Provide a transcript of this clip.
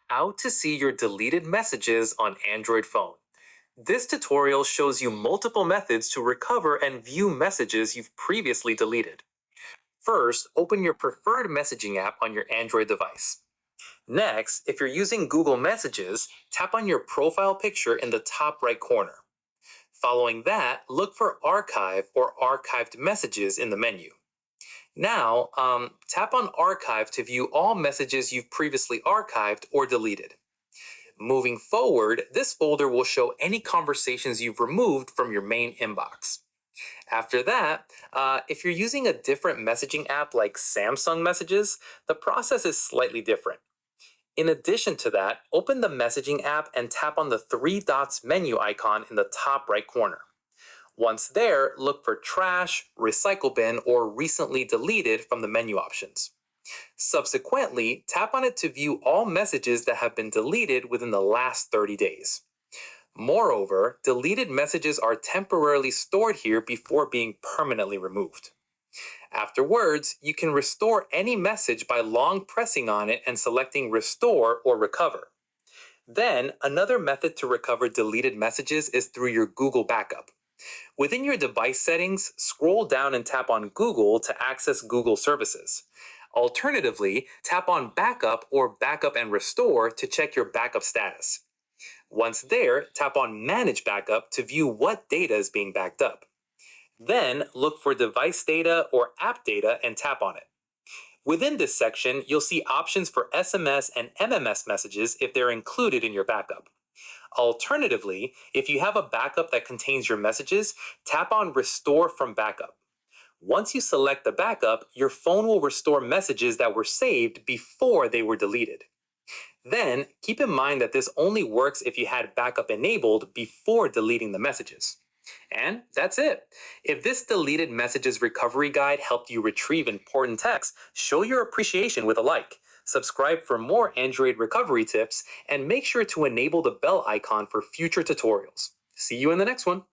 How to see your deleted messages on Android phone. This tutorial shows you multiple methods to recover and view messages you've previously deleted. First, open your preferred messaging app on your Android device. Next, if you're using Google Messages, tap on your profile picture in the top right corner. Following that, look for Archive or Archived Messages in the menu. Now, tap on Archive to view all messages you've previously archived or deleted. Moving forward, this folder will show any conversations you've removed from your main inbox. After that, if you're using a different messaging app like Samsung Messages, the process is slightly different. In addition to that, open the messaging app and tap on the three dots menu icon in the top right corner. Once there, look for Trash, Recycle Bin, or Recently Deleted from the menu options. Subsequently, tap on it to view all messages that have been deleted within the last 30 days. Moreover, deleted messages are temporarily stored here before being permanently removed. Afterwards, you can restore any message by long pressing on it and selecting Restore or Recover. Then, another method to recover deleted messages is through your Google Backup. Within your device settings, scroll down and tap on Google to access Google services. Alternatively, tap on Backup or Backup and Restore to check your backup status. Once there, tap on Manage Backup to view what data is being backed up. Then, look for Device Data or App Data and tap on it. Within this section, you'll see options for SMS and MMS messages if they're included in your backup. Alternatively, if you have a backup that contains your messages, tap on Restore from Backup. Once you select the backup, your phone will restore messages that were saved before they were deleted. Then, keep in mind that this only works if you had backup enabled before deleting the messages. And that's it. If this deleted messages recovery guide helped you retrieve important text, show your appreciation with a like. Subscribe for more Android recovery tips, and make sure to enable the bell icon for future tutorials. See you in the next one.